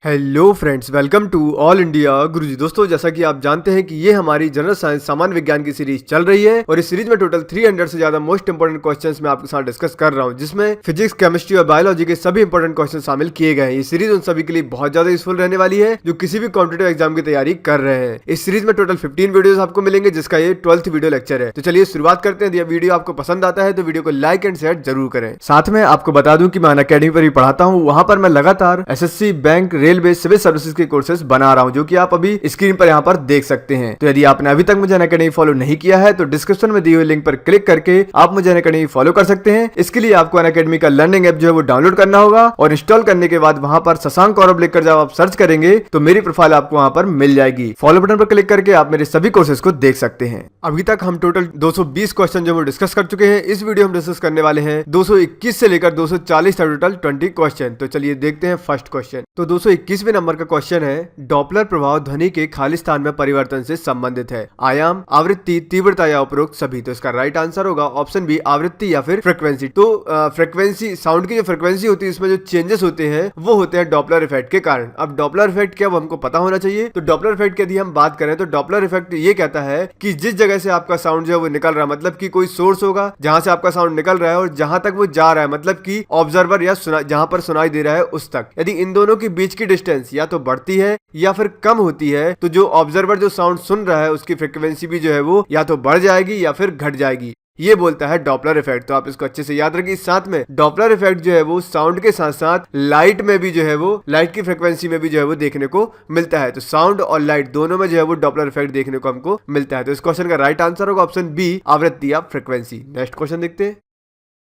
Hello friends, welcome to all India Guruji. दोस्तों, जैसा कि आप जानते हैं कि ये हमारी जनरल साइंस सामान्य विज्ञान की सीरीज चल रही है और इस सीरीज में टोटल 300 से ज्यादा मोस्ट इंपोर्टेंट क्वेश्चंस मैं आपके साथ डिस्कस कर रहा हूं, जिसमें फिजिक्स, केमिस्ट्री और बायोलॉजी के सभी इंपोर्टेंट क्वेश्चन शामिल किए गए हैं। ये सीरीज उन सभी के लिए बहुत ज्यादा यूजफुल रहने वाली है जो किसी भी कॉम्पिटेटिव एग्जाम की तैयारी कर रहे हैं। इस सीरीज में टोटल 15 वीडियो आपको मिलेंगे, जिसका ये 12th वीडियो लेक्चर है। तो चलिए शुरुआत करते हैं। वीडियो आपको पसंद आता है तो वीडियो को लाइक एंड शेयर जरूर करें। साथ में आपको बता दूं कि मैं अनअकैडमी पर भी पढ़ाता हूँ। वहां पर मैं लगातार SSC, bank, railway, civil services के कोर्सेज बना रहा हूं, जो कि आप अभी स्क्रीन पर यहां पर देख सकते हैं। तो यदि आपने अभी तक मुझे अनअकैडमी फॉलो नहीं किया है तो डिस्क्रिप्शन में दिए हुए लिंक पर क्लिक करके आप मुझे अनअकैडमी फॉलो कर सकते हैं। इसके लिए आपको अनअकैडमी का लर्निंग ऐप जो है वो डाउनलोड करना होगा और इंस्टॉल करने के बाद वहां पर शशांक कौरव लिखकर जब आप सर्च करेंगे तो मेरी प्रोफाइल आपको वहां पर मिल जाएगी। फॉलो बटन पर क्लिक करके आप मेरे सभी कोर्सेज को देख सकते हैं। अभी तक हम टोटल 220 क्वेश्चन जो वो डिस्कस कर चुके हैं। इस वीडियो हम डिस्कस करने वाले हैं 221 से लेकर 240 तक टोटल 20 क्वेश्चन। तो चलिए देखते हैं फर्स्ट क्वेश्चन। तो 221वें नंबर का क्वेश्चन है, डॉपलर प्रभाव ध्वनि के खाली स्थान में परिवर्तन से संबंधित है। आयाम, आवृत्ति, तीव्रता या उपरोक्त सभी। तो इसका राइट आंसर होगा ऑप्शन बी, आवृत्ति या फिर फ्रीक्वेंसी। तो फ्रीक्वेंसी, साउंड की जो फ्रीक्वेंसी होती है, इसमें जो चेंजेस होते हैं वो होते हैं डॉपलर इफेक्ट के कारण। अब डॉपलर इफेक्ट क्या, वो हमको पता होना चाहिए। तो डॉपलर इफेक्ट की यदि हम बात करें तो डॉपलर इफेक्ट ये कहता है कि जिस जगह से आपका साउंड जो है वो निकल रहा है, मतलब कि कोई सोर्स होगा जहां से आपका साउंड निकल रहा है और जहां तक वो जा रहा है, मतलब कि ऑब्जर्वर या जहां पर सुनाई दे रहा है उस तक, यदि इन दोनों के बीच की डिस्टेंस या तो बढ़ती है या फिर कम होती है तो जो ऑब्जर्वर जो साउंड सुन रहा है उसकी फ्रीक्वेंसी भी जो है वो या तो बढ़ जाएगी या फिर घट जाएगी। ये बोलता है डॉपलर इफेक्ट। तो आप इसको अच्छे से याद रखिए। साथ में डॉपलर इफेक्ट जो है वो साउंड के साथ साथ लाइट में भी जो है वो, लाइट की फ्रीक्वेंसी में भी जो है वो देखने को मिलता है। तो साउंड और लाइट दोनों में जो है वो डॉपलर इफेक्ट देखने को हमको मिलता है। तो इस क्वेश्चन का राइट आंसर होगा ऑप्शन बी, आवृत्ति या फ्रीक्वेंसी। नेक्स्ट क्वेश्चन देखते हैं।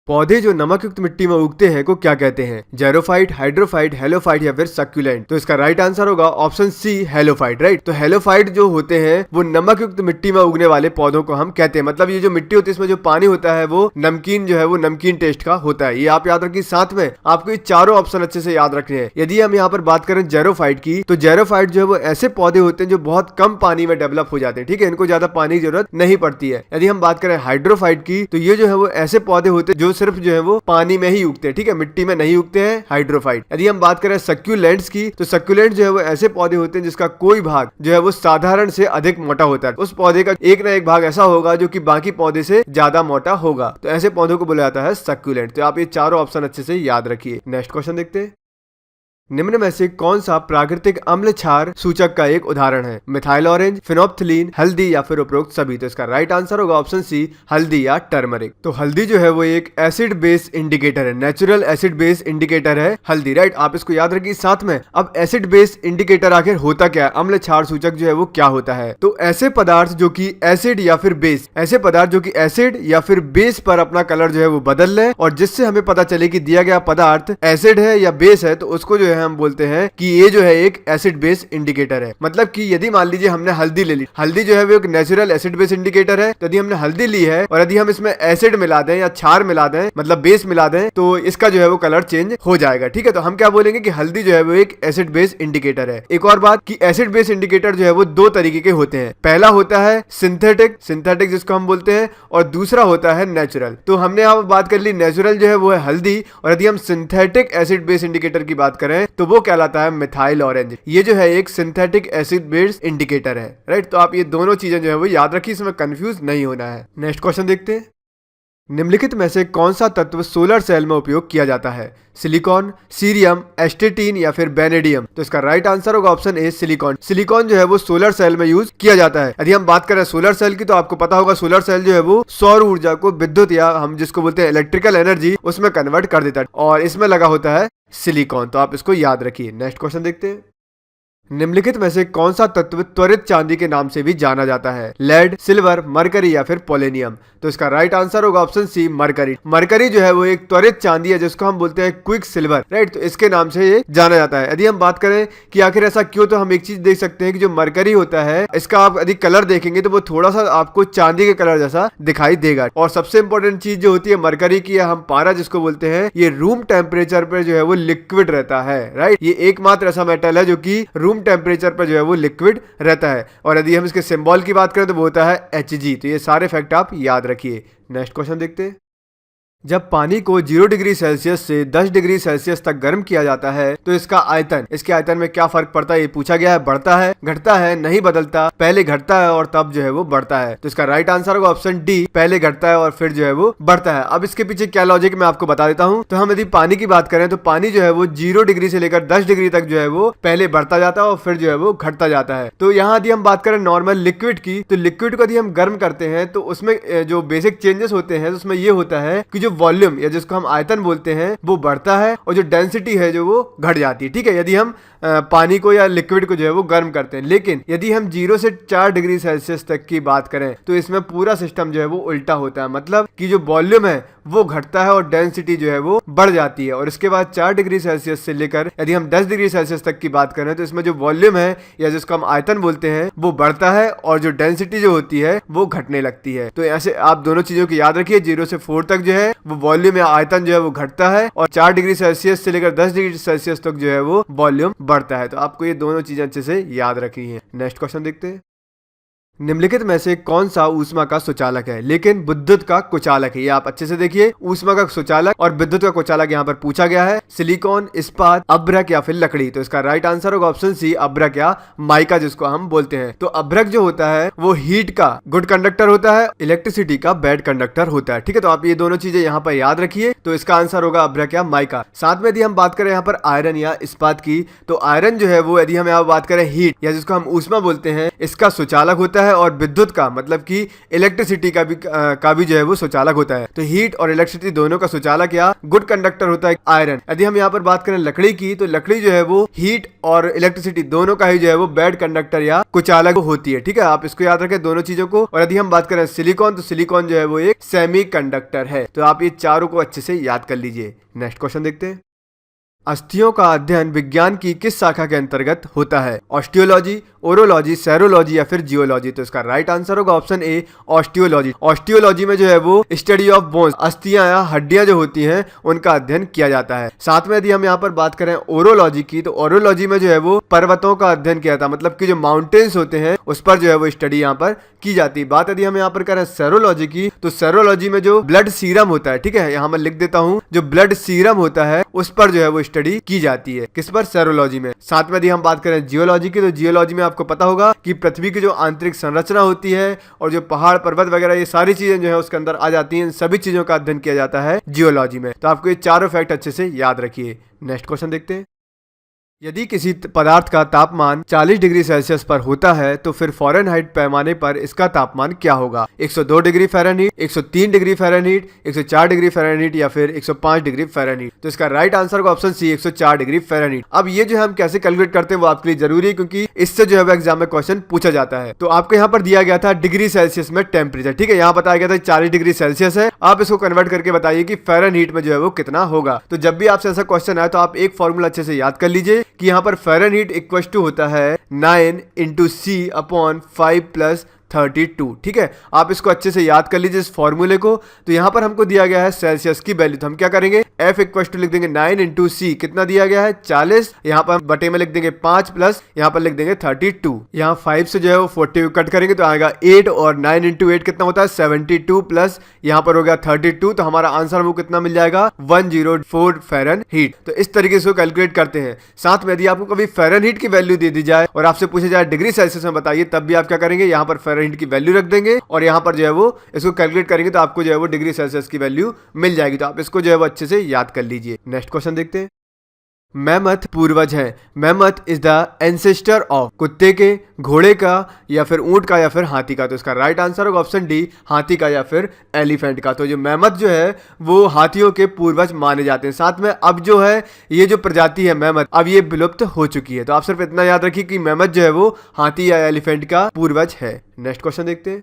पौधे जो नमक युक्त मिट्टी में उगते हैं को क्या कहते हैं? जेरोफाइट, हाइड्रोफाइट, हेलोफाइट या फिर सक्यूलेंट। तो इसका राइट आंसर होगा ऑप्शन सी, हेलोफाइट। राइट। तो हेलोफाइट जो होते हैं वो नमक युक्त मिट्टी में उगने वाले पौधों को हम कहते हैं। मतलब ये जो मिट्टी होती है इसमें जो पानी होता है वो नमकीन जो है वो नमकीन टेस्ट का होता है। ये आप याद रखिए। साथ में आपको ये चारों ऑप्शन अच्छे से याद रखने हैं। यदि हम यहाँ पर बात करें जेरोफाइट की, तो जेरोफाइट जो है वो ऐसे पौधे होते हैं जो बहुत कम पानी में डेवलप हो जाते हैं। ठीक है, इनको ज्यादा पानी की जरूरत नहीं पड़ती है। यदि हम बात करें हाइड्रोफाइट की, तो ये जो है वो ऐसे पौधे होते हैं जो सिर्फ जो है वो पानी में ही उगते हैं। ठीक है, मिट्टी में नहीं उगते हैं, हाइड्रोफाइट। यदि हम बात करें सक्यूलेंट्स की, तो सक्यूलेंट जो है वो ऐसे पौधे होते हैं जिसका कोई भाग जो है वो साधारण से अधिक मोटा होता है। उस पौधे का एक ना एक भाग ऐसा होगा जो कि बाकी पौधे से ज्यादा मोटा होगा। तो ऐसे पौधों को बोला जाता है सक्यूलेंट। तो आप ये चारों ऑप्शन अच्छे से याद रखिए। नेक्स्ट क्वेश्चन देखते हैं। निम्न में से कौन सा प्राकृतिक अम्ल क्षार सूचक का एक उदाहरण है? मिथाइल ऑरेंज, फिनोप्थलीन, हल्दी या फिर उपरोक्त सभी। तो इसका राइट आंसर होगा ऑप्शन सी, हल्दी या टर्मरिक। तो हल्दी जो है वो एक एसिड बेस इंडिकेटर है, नेचुरल एसिड बेस इंडिकेटर है हल्दी। राइट, आप इसको याद रखिए। साथ में अब एसिड बेस इंडिकेटर आखिर होता क्या है, अम्ल क्षार सूचक जो है वो क्या होता है? तो ऐसे पदार्थ जो कि एसिड या फिर बेस, ऐसे पदार्थ जो कि एसिड या फिर बेस पर अपना कलर जो है वो बदल ले और जिससे हमें पता चले कि दिया गया पदार्थ एसिड है या बेस है, तो उसको जो है हम बोलते हैं कि ये जो है एक एसिड बेस इंडिकेटर है। मतलब कि यदि मान लीजिए हमने हल्दी ले ली, हल्दी जो है वो एक नेचुरल एसिड बेस इंडिकेटर है। तो यदि हमने हल्दी ली है और यदि हम इसमें एसिड मिला दें या क्षार मिला दें, मतलब बेस मिला दें, तो इसका जो है वो कलर चेंज हो जाएगा। ठीक है, तो हम क्या बोलेंगे कि हल्दी जो है वो एक एसिड बेस इंडिकेटर है। एक और बात कि एसिड बेस इंडिकेटर जो है वो दो तरीके के होते हैं। पहला होता है सिंथेटिक जिसको हम बोलते हैं, और दूसरा होता है नेचुरल। तो हमने यहाँ बात कर ली नेचुरल जो है वो है हल्दी, और यदि हम सिंथेटिक एसिड बेस इंडिकेटर की बात करें तो वो कहलाता है मिथाइल ऑरेंज। ये जो है एक सिंथेटिक एसिड बेस इंडिकेटर है। राइट, तो आप ये दोनों चीजें जो है वो याद रखिए, इसमें कंफ्यूज नहीं होना है। नेक्स्ट क्वेश्चन देखते हैं। निम्नलिखित में से कौन सा तत्व सोलर सेल में उपयोग किया जाता है? सिलिकॉन, सीरियम, एस्टेटीन या फिर बेनेडियम। तो इसका राइट आंसर होगा ऑप्शन ए, सिलिकॉन। सिलिकॉन जो है वो सोलर सेल में यूज किया जाता है। यदि हम बात करें सोलर सेल की, तो आपको पता होगा सोलर सेल जो है वो सौर ऊर्जा को विद्युत या हम जिसको बोलते हैं इलेक्ट्रिकल एनर्जी, उसमें कन्वर्ट कर देता है और इसमें लगा होता है सिलिकॉन। तो आप इसको याद रखिए। नेक्स्ट क्वेश्चन देखते हैं। निम्नलिखित में से कौन सा तत्व त्वरित चांदी के नाम से भी जाना जाता है? लेड, सिल्वर, मरकरी या फिर पोलेनियम। तो इसका राइट आंसर होगा ऑप्शन सी, मरकरी। मरकरी जो है वो एक त्वरित चांदी है जिसको हम बोलते हैं क्विक सिल्वर। राइट, तो इसके नाम से ये जाना जाता है। यदि हम बात करें कि आखिर ऐसा क्यों, तो हम एक चीज देख सकते हैं कि जो मरकरी होता है इसका आप यदि कलर देखेंगे तो वो थोड़ा सा आपको चांदी के कलर जैसा दिखाई देगा। और सबसे इंपॉर्टेंट चीज जो होती है मरकरी की, हम पारा जिसको बोलते हैं, ये रूम टेम्परेचर पर जो है वो लिक्विड रहता है। राइट, ये एकमात्र ऐसा मेटल है जो कि रूम टेम्परेचर पर जो है वो लिक्विड रहता है। और यदि हम इसके सिंबल की बात करें तो वो होता है Hg। तो ये सारे फैक्ट आप याद रखिए। नेक्स्ट क्वेश्चन देखते हैं। जब पानी को 0 डिग्री सेल्सियस से 10 डिग्री सेल्सियस तक गर्म किया जाता है तो इसका आयतन, इसके आयतन में क्या फर्क पड़ता है ये पूछा गया है। बढ़ता है, घटता है, नहीं बदलता, पहले घटता है और तब जो है वो बढ़ता है। तो इसका राइट आंसर होगा ऑप्शन डी, पहले घटता है और फिर जो है वो बढ़ता है। अब इसके पीछे क्या लॉजिक मैं आपको बता देता हूँ। तो हम यदि पानी की बात करें तो पानी जो है वो 0 डिग्री से लेकर 10 डिग्री तक जो है वो पहले बढ़ता जाता है और फिर जो है वो घटता जाता है। तो यहाँ यदि हम बात करें नॉर्मल लिक्विड की, तो लिक्विड को यदि हम गर्म करते हैं तो उसमें जो बेसिक चेंजेस होते हैं उसमें ये होता है कि जो वॉल्यूम या जिसको हम आयतन बोलते हैं वो बढ़ता है और जो डेंसिटी है जो वो घट जाती है। ठीक है, यदि हम पानी को या लिक्विड को जो है वो गर्म करते हैं। लेकिन यदि हम 0 से 4 डिग्री सेल्सियस तक की बात करें तो इसमें पूरा सिस्टम जो है वो उल्टा होता है, मतलब कि जो वॉल्यूम है वो घटता है और डेंसिटी जो है वो बढ़ जाती है। और इसके बाद 4 डिग्री सेल्सियस से लेकर यदि हम 10 डिग्री सेल्सियस तक की बात करें तो इसमें जो वॉल्यूम है या जिसको हम आयतन बोलते हैं वो बढ़ता है और जो डेंसिटी जो होती है वो घटने लगती है। तो ऐसे आप दोनों चीजों की याद रखिए, 0 से 4 तक जो है वो वॉल्यूम या आयतन जो है वो घटता है और 4 डिग्री सेल्सियस से लेकर 10 डिग्री सेल्सियस तक जो है वो वॉल्यूम बढ़ता है। तो आपको ये दोनों चीजें अच्छे से याद रखनी है। नेक्स्ट क्वेश्चन देखते हैं। निम्नलिखित में से कौन सा ऊष्मा का सुचालक है लेकिन विद्युत का कुचालक है? ये आप अच्छे से देखिए, ऊष्मा का सुचालक और विद्युत का कुचालक यहाँ पर पूछा गया है। सिलिकॉन, इस्पात, अभ्रक या फिर लकड़ी? तो इसका राइट आंसर होगा ऑप्शन सी, अभ्रक या माइका जिसको हम बोलते हैं। तो अभ्रक जो होता है वो हीट का गुड कंडक्टर होता है, इलेक्ट्रिसिटी का बैड कंडक्टर होता है। ठीक है, तो आप ये दोनों चीजें यहाँ पर याद रखिए। तो इसका आंसर होगा अभ्रक या माइका। साथ में यदि हम बात करें यहाँ पर आयरन या इस्पात की, तो आयरन जो है वो यदि हम यहाँ बात करें हीट या जिसको हम ऊष्मा बोलते हैं, इसका सुचालक होता है और विद्युत का मतलब कि इलेक्ट्रिसिटी का भी जो है वो सुचालक होता है। तो हीट और इलेक्ट्रिसिटी दोनों का सुचालक या गुड कंडक्टर होता है आयरन। यदि हम यहाँ पर बात करें लकड़ी की, तो लकड़ी जो है वो हीट और इलेक्ट्रिसिटी दोनों का ही जो है वो बैड कंडक्टर या कुचालक होती है। ठीक है, आप इसको याद रखें दोनों चीजों को। और यदि हम बात करें सिलिकॉन, तो सिलिकॉन जो है वो एक सेमी कंडक्टर है। तो आप ये चारों को अच्छे से याद कर लीजिए। नेक्स्ट क्वेश्चन देखते हैं। अस्थियों का अध्ययन विज्ञान की किस शाखा के अंतर्गत होता है? ऑस्टियोलॉजी, ओरोलॉजी, सेरोलॉजी या फिर जियोलॉजी? तो इसका राइट आंसर होगा ऑप्शन ए, ऑस्टियोलॉजी। ऑस्टियोलॉजी में जो है वो स्टडी ऑफ बोन्स, अस्थियां या हड्डियां जो होती हैं उनका अध्ययन किया जाता है। साथ में यदि हम यहाँ पर बात करें ओरोलॉजी की, तो ओरोलॉजी में जो है वो पर्वतों का अध्ययन किया जाता है, मतलब कि जो माउंटेन्स होते हैं उस पर जो है वो स्टडी यहाँ पर की जाती है। बात यदि हम यहाँ पर करें सेरोलॉजी की, तो सेरोलॉजी में जो ब्लड सीरम होता है, ठीक है, यहाँ मैं लिख देता हूँ, जो ब्लड सीरम होता है उस पर जो है वो स्टडी की जाती है। किस पर? सेरोलॉजी में। साथ में यदि हम बात करें जियोलॉजी की, तो जियोलॉजी में आपको पता होगा कि पृथ्वी की जो आंतरिक संरचना होती है और जो पहाड़ पर्वत वगैरह ये सारी चीजें जो है उसके अंदर आ जाती हैं, इन सभी चीजों का अध्ययन किया जाता है जियोलॉजी में। तो आपको ये चारों फैक्ट अच्छे से याद रखिए। नेक्स्ट क्वेश्चन देखते हैं। यदि किसी पदार्थ का तापमान 40 डिग्री सेल्सियस पर होता है तो फिर फ़ारेनहाइट पैमाने पर इसका तापमान क्या होगा? 102 degree Fahrenheit, 103 degree Fahrenheit, 104 degree Fahrenheit या फिर 105 डिग्री फ़ारेनहीट? तो इसका राइट आंसर होगा ऑप्शन सी, 104 डिग्री फ़ारेनहीट। अब ये जो हम कैसे कैलकुलेट करते हैं वो आपके लिए जरूरी है, क्योंकि इससे जो है एग्जाम में क्वेश्चन पूछा जाता है। तो आपको यहाँ पर दिया गया था डिग्री सेल्सियस में टेम्परेचर, ठीक है, यहाँ बताया गया था 40 डिग्री सेल्सियस है। आप इसको कन्वर्ट करके बताइए कि फ़ारेनहीट में जो है वो कितना होगा। तो जब भी आपसे ऐसा क्वेश्चन आए तो आप एक फॉर्मूला अच्छे से याद कर लीजिए कि यहाँ पर फ़ारेनहीट इक्वल टू होता है 9 × C/5 + 32। ठीक है, आप इसको अच्छे से याद कर लीजिए इस फॉर्मूले को। तो यहाँ पर हमको दिया गया है सेल्सियस की वैल्यू, तो हम क्या करेंगे, F = लिख देंगे 9 × C, कितना दिया गया है 40, यहाँ पर बटे में लिख देंगे 5 प्लस यहाँ पर लिख देंगे 32। यहाँ 5 से जो है वो 40 कट करेंगे तो आएगा 8 और 9 × 8 कितना होता है 72 प्लस यहाँ पर हो गया 32। तो हमारा आंसर वो कितना मिल जाएगा 104 फ़ारेनहीट। तो इस तरीके से कैलकुलेट करते हैं। साथ में यदि आपको कभी फ़ारेनहीट की वैल्यू दे दी जाए और आपसे पूछा जाए डिग्री सेल्सियस में बताइए, तब भी आप क्या करेंगे, यहाँ पर फ़ारेनहीट की वैल्यू रख देंगे और यहाँ पर जो है वो इसको कैलकुलेट करेंगे तो आपको जो है वो डिग्री सेल्सियस की वैल्यू मिल जाएगी। तो आप इसको जो है वो अच्छे से याद कर लीजिए। नेक्स्ट क्वेश्चन देखते हैं। मैमथ पूर्वज है। Mammoth is the ancestor of कुत्ते के, घोड़े का या फिर ऊंट का या फिर हाथी का? तो इसका राइट आंसर होगा ऑप्शन डी, हाथी का या फिर एलिफेंट का। तो जो मैमथ जो है वो हाथियों के पूर्वज माने जाते हैं। साथ में अब जो है ये जो प्रजाति है मैमथ, अब ये विलुप्त हो चुकी है। तो आप सिर्फ इतना याद रखिए कि मैमथ जो है वो हाथी या एलिफेंट का पूर्वज है। नेक्स्ट क्वेश्चन देखते हैं।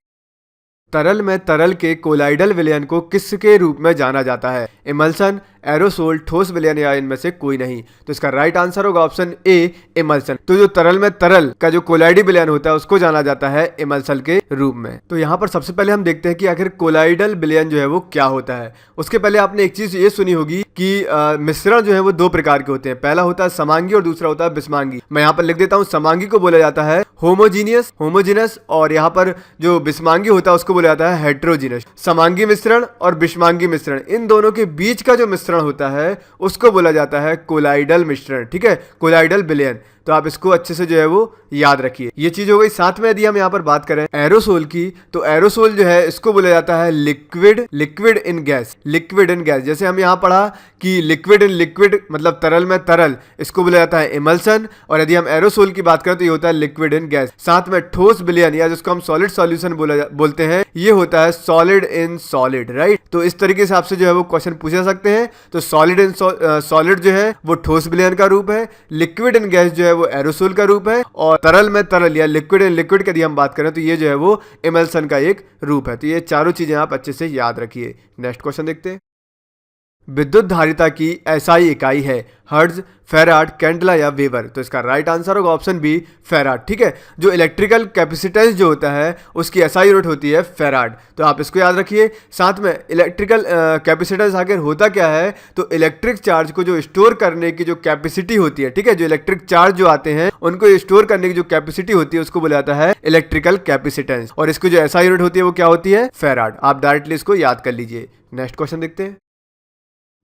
तरल में तरल के कोलाइडल विलयन को किसके रूप में जाना जाता है? इमल्सन, एरोसोल, ठोस विलयन या इनमें से कोई नहीं। तो इसका राइट आंसर होगा ऑप्शन ए, इमल्सन। तो जो तरल में तरल का जो कोलाइडी विलयन होता है उसको जाना जाता है इमल्सन के रूप में। तो यहाँ पर सबसे पहले हम देखते हैं कि आखिर कोलाइडल विलयन जो है वो क्या होता है। उसके पहले आपने एक चीज ये सुनी होगी कि मिश्रण जो है वो दो प्रकार के होते हैं, पहला होता है समांगी और दूसरा होता है विषमांगी। मैं यहाँ पर लिख देता हूँ, समांगी को बोला जाता है होमोजीनियस, और यहाँ पर जो विषमांगी होता है उसको बोला जाता है हेट्रोजीनियस। समांगी मिश्रण और विषमांगी मिश्रण, इन दोनों के बीच का जो मिश्रण होता है उसको बोला जाता है कोलाइडल मिश्रण, ठीक है, कोलाइडल विलयन। तो आप इसको अच्छे से जो है वो याद रखिए। ये चीज हो गई। साथ में यदि हम यहाँ पर बात करें एरोसोल की, तो एरोसोल जो है इसको बोला जाता है लिक्विड इन गैस। जैसे हम यहाँ पढ़ा कि लिक्विड इन लिक्विड मतलब तरल में तरल, इसको बोला जाता है इमल्सन। और यदि हम एरोसोल की बात करें तो ये होता है लिक्विड इन गैस। साथ में ठोस विलयन या जिसको हम सॉलिड सॉल्यूशन बोलते हैं, ये होता है सॉलिड इन सॉलिड, राइट। तो इस तरीके से आपसे जो है वो क्वेश्चन पूछे जा सकते हैं। तो सॉलिड इन सॉलिड जो है वो ठोस विलयन का रूप है, लिक्विड इन गैस जो है वो एरोसोल का रूप है, और तरल में तरल या लिक्विड इन लिक्विड की यदि हम बात करें तो ये जो है वो इमल्सन का एक रूप है। तो ये चारों चीजें आप अच्छे से याद रखिए। नेक्स्ट क्वेश्चन देखते हैं। विद्युत धारिता की एसआई इकाई है हर्ट्ज, फेराड, कैंडला या वेबर। तो इसका राइट आंसर होगा ऑप्शन बी, फेराड, ठीक है। जो इलेक्ट्रिकल कैपेसिटेंस जो होता है उसकी एसआई यूनिट होती है फेराड। तो आप इसको याद रखिए। साथ में इलेक्ट्रिकल कैपेसिटेंस आखिर होता क्या है, तो इलेक्ट्रिक चार्ज को जो स्टोर करने की जो कैपेसिटी होती है, ठीक है, जो इलेक्ट्रिक चार्ज जो आते हैं उनको स्टोर करने की जो कैपेसिटी होती है उसको बोला जाता है इलेक्ट्रिकल कैपेसिटेंस, और इसकी जो एसआई यूनिट होती है वो क्या होती है, फेराड। आप डायरेक्टली इसको याद कर लीजिए। नेक्स्ट क्वेश्चन देखते हैं।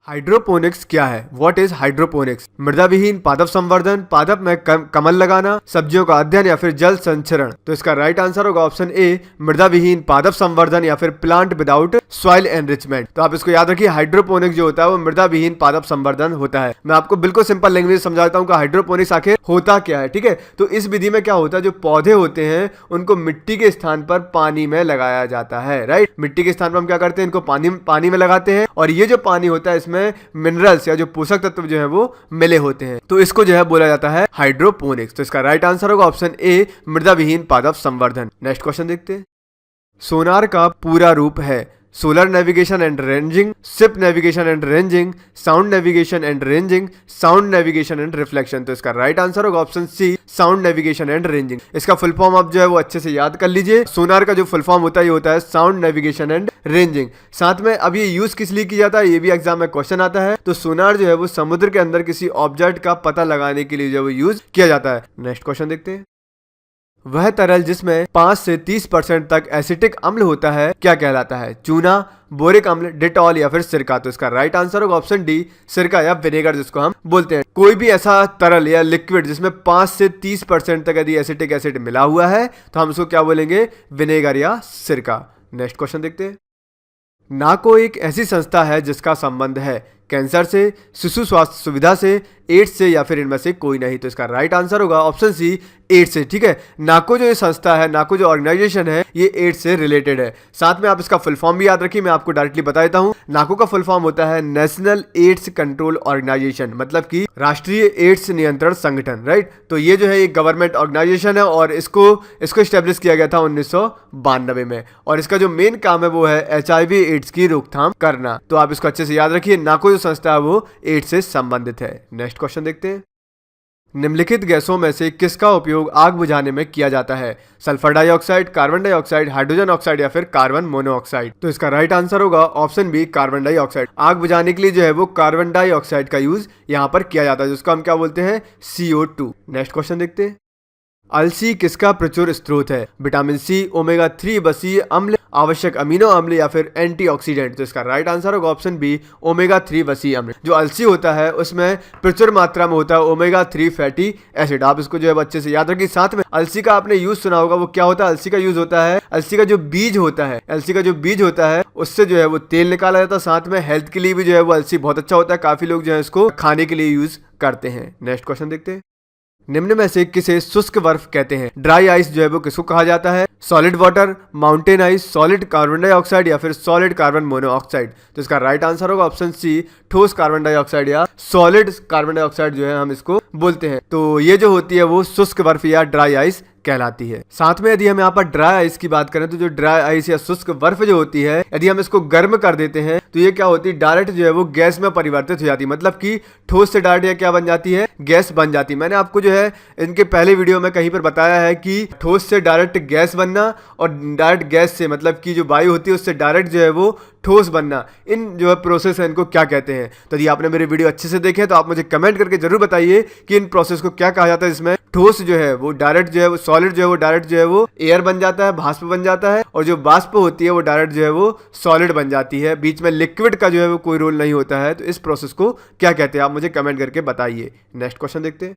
हाइड्रोपोनिक्स क्या है? What is hydroponics? मृदा विहीन पादप संवर्धन, पादप में कमल लगाना, सब्जियों का अध्ययन या फिर जल संचरण। तो इसका राइट आंसर होगा ऑप्शन ए, मृदा विहीन पादप संवर्धन या फिर प्लांट विदाउट सॉइल एनरिचमेंट। तो आप इसको याद रखिए, हाइड्रोपोनिक्स जो होता है वो मृदा विहीन पादप संवर्धन होता है। मैं आपको बिल्कुल सिंपल लैंग्वेज में समझाता हूँ कि हाइड्रोपोनिक्स आखिर होता क्या है, ठीक है। तो इस विधि में क्या होता है, जो पौधे होते हैं उनको मिट्टी के स्थान पर पानी में लगाया जाता है, राइट। मिट्टी के स्थान पर हम क्या करते हैं, इनको पानी में लगाते हैं, और ये जो पानी होता है इसमें मिनरल्स या जो पोषक तत्व जो है वो मिले होते हैं। तो इसको जो है बोला जाता है हाइड्रोपोनिक्स। तो इसका राइट आंसर होगा ऑप्शन ए, मृदा विहीन पादप संवर्धन। नेक्स्ट क्वेश्चन देखते हैं। सोनार का पूरा रूप है solar navigation and ranging, ship navigation and ranging, sound navigation and ranging, sound navigation and reflection. तो इसका राइट आंसर होगा option C, sound navigation and ranging. इसका फुल फॉर्म आप जो है वो अच्छे से याद कर लीजिए। सोनार का जो फुल फॉर्म होता है ये होता है साउंड नेविगेशन एंड रेंजिंग। साथ में अब ये यूज किस लिए किया जाता है, ये भी एग्जाम में क्वेश्चन आता है। तो सोनार जो है वो समुद्र के अंदर किसी ऑब्जेक्ट का पता लगाने के लिए जो है वो यूज किया जाता है। नेक्स्ट क्वेश्चन देखते हैं। वह तरल जिसमें 5 से 30% तक एसिटिक अम्ल होता है क्या कहलाता है? चूना, बोरिक अम्ल, डेटॉल या फिर सिरका। तो इसका राइट आंसर होगा ऑप्शन डी, सिरका या विनेगर जिसको हम बोलते हैं। कोई भी ऐसा तरल या लिक्विड जिसमें 5 से 30% तक यदि एसिटिक एसिड मिला हुआ है तो हम उसको क्या बोलेंगे, विनेगर या सिरका। नेक्स्ट क्वेश्चन देखते हैं। नाको एक ऐसी संस्था है जिसका संबंध है कैंसर से, शिशु स्वास्थ्य सुविधा से, एड्स से या फिर इनमें से कोई नहीं। तो इसका राइट आंसर होगा ऑप्शन सी, एड्स से, ठीक है। नाको जो ये संस्था है, नाको जो ऑर्गेनाइजेशन है, ये एड्स से रिलेटेड है। साथ में आप इसका फुल फॉर्म भी याद रखिए, मैं आपको डायरेक्टली बता देता हूं। नाको का फुल फॉर्म होता है नेशनल एड्स कंट्रोल ऑर्गेनाइजेशन, मतलब कि राष्ट्रीय एड्स नियंत्रण संगठन, राइट। तो ये जो है एक गवर्नमेंट ऑर्गेनाइजेशन है और इसको स्टैब्लिश किया गया था 1992 में, और इसका जो मेन काम है वो है HIV एड्स की रोकथाम करना। तो आप इसको अच्छे से याद रखिए, नाको जो संस्था है वो एड्स से संबंधित है। नेक्स्ट क्वेश्चन देखते हैं। निम्नलिखित गैसों में से किसका उपयोग आग बुझाने में किया जाता है? Sulphur dioxide, carbon dioxide, hydrogen oxide या फिर कार्बन मोनोऑक्साइड। तो इसका राइट आंसर होगा ऑप्शन बी, कार्बन डाइऑक्साइड। आग बुझाने के लिए जो है वो कार्बन डाइऑक्साइड का यूज यहाँ पर किया जाता है, जिसको हम क्या बोलते हैं, CO2। नेक्स्ट क्वेश्चन देखते हैं। अलसी किसका प्रचुर स्रोत है? विटामिन सी, ओमेगा 3 बसीय अम्ल, आवश्यक अमीनो अम्ल या फिर एंटीऑक्सीडेंट। तो इसका राइट आंसर होगा ऑप्शन बी, ओमेगा 3 बसीय अम्ल। जो अलसी होता है उसमें प्रचुर मात्रा में होता है ओमेगा 3 फैटी एसिड। आप इसको जो है अच्छे से याद रखिए। साथ में अलसी का आपने यूज सुना होगा, वो क्या होता है, अलसी का यूज होता है, अलसी का जो बीज होता है उससे जो है वो तेल निकाला जाता है। साथ में हेल्थ के लिए भी जो है वो अलसी बहुत अच्छा होता है, काफी लोग जो है इसको खाने के लिए यूज करते हैं। नेक्स्ट क्वेश्चन देखते हैं। निम्न में से किसे शुष्क बर्फ कहते हैं? ड्राई आइस जो है वो किसको कहा जाता है? Solid water, mountain ice, solid carbon dioxide या फिर सॉलिड कार्बन मोनोऑक्साइड। तो इसका राइट आंसर होगा ऑप्शन सी, ठोस कार्बन डाइऑक्साइड या सॉलिड कार्बन डाइऑक्साइड जो है हम इसको बोलते हैं। तो ये जो होती है वो शुष्क बर्फ या ड्राई आइस कहलाती है। साथ में यदि हम यहाँ पर ड्राई आइस की बात करें तो जो ड्राई आइस या शुष्क बर्फ जो होती है, यदि हम इसको गर्म कर देते हैं तो ये क्या होती है, डायरेक्ट जो है वो गैस में परिवर्तित हो जाती है। मतलब कि ठोस से डायरेक्ट क्या बन जाती है, गैस बन जाती है। मैंने आपको जो है इनके पहले वीडियो में कहीं पर बताया है कि ठोस से डायरेक्ट गैस बनना और डायरेक्ट गैस से मतलब कि जो वायु होती है उससे डायरेक्ट जो है वो ठोस बनना, इन जो है प्रोसेस है इनको क्या कहते हैं। तो यदि आपने मेरे वीडियो अच्छे से देखे तो आप मुझे कमेंट करके जरूर बताइए कि इन प्रोसेस को क्या कहा जाता है, जिसमें ठोस जो है वो डायरेक्ट जो है वो सॉलिड जो है वो डायरेक्ट जो है वो एयर बन जाता है, भास्प बन जाता है, और जो वाष्प होती है वो डायरेक्ट जो है वो सॉलिड बन जाती है। बीच में लिक्विड का जो है वो कोई रोल नहीं होता है। तो इस प्रोसेस को क्या कहते हैं आप मुझे कमेंट करके बताइए। नेक्स्ट क्वेश्चन देखते हैं।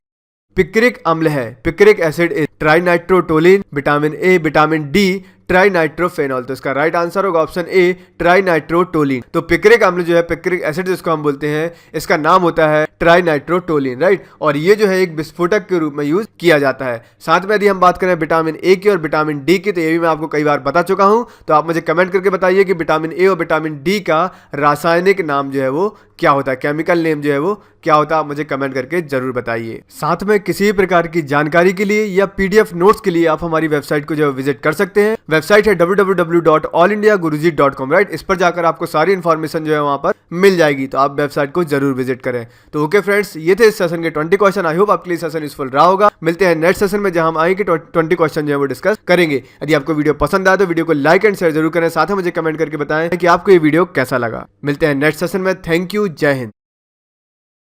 पिक्रिक अम्ल है, picric acid is trinitrotoluene, vitamin A, vitamin D, trinitrophenol. तो इसका राइट आंसर होगा ऑप्शन ए, ट्राइनाइट्रोटोलिन। तो पिक्रिक अम्ल जो है, पिक्रिक एसिड जिसको हम बोलते हैं, इसका नाम होता है ट्राइनाइट्रोटोलिन, राइट। और ये जो है एक विस्फोटक के रूप में यूज किया जाता है। साथ में यदि हम बात करें विटामिन ए की और विटामिन डी की, तो ये भी मैं आपको कई बार बता चुका हूं। तो आप मुझे कमेंट करके बताइए कि विटामिन ए और विटामिन डी का रासायनिक नाम जो है वो क्या होता है, केमिकल नेम जो है वो क्या होता है, आप मुझे कमेंट करके जरूर बताइए। साथ में किसी भी प्रकार की जानकारी के लिए या पीडीएफ नोट्स के लिए आप हमारी वेबसाइट को जो है विजिट कर सकते हैं। वेबसाइट है www.allindiaguruji.com, राइट। इस पर जाकर आपको सारी इन्फॉर्मेशन जो है वहां पर मिल जाएगी, तो आप वेबसाइट को जरूर विजिट करें। तो ओके फ्रेंड्स, ये थे इस सेशन के 20 क्वेश्चन। आई होप आपके लिए सेशन यूजफुल रहा होगा। मिलते हैं नेक्स्ट सेशन में जहां हम आएंगे 20 क्वेश्चन जो है वो डिस्कस करेंगे। यदि आपको वीडियो पसंद आए तो वीडियो को लाइक एंड शेयर जरूर करें। साथ में मुझे कमेंट करके बताएं कि आपको ये वीडियो कैसा लगा। मिलते हैं नेक्स्ट सेशन में। थैंक यू, जय हिंद।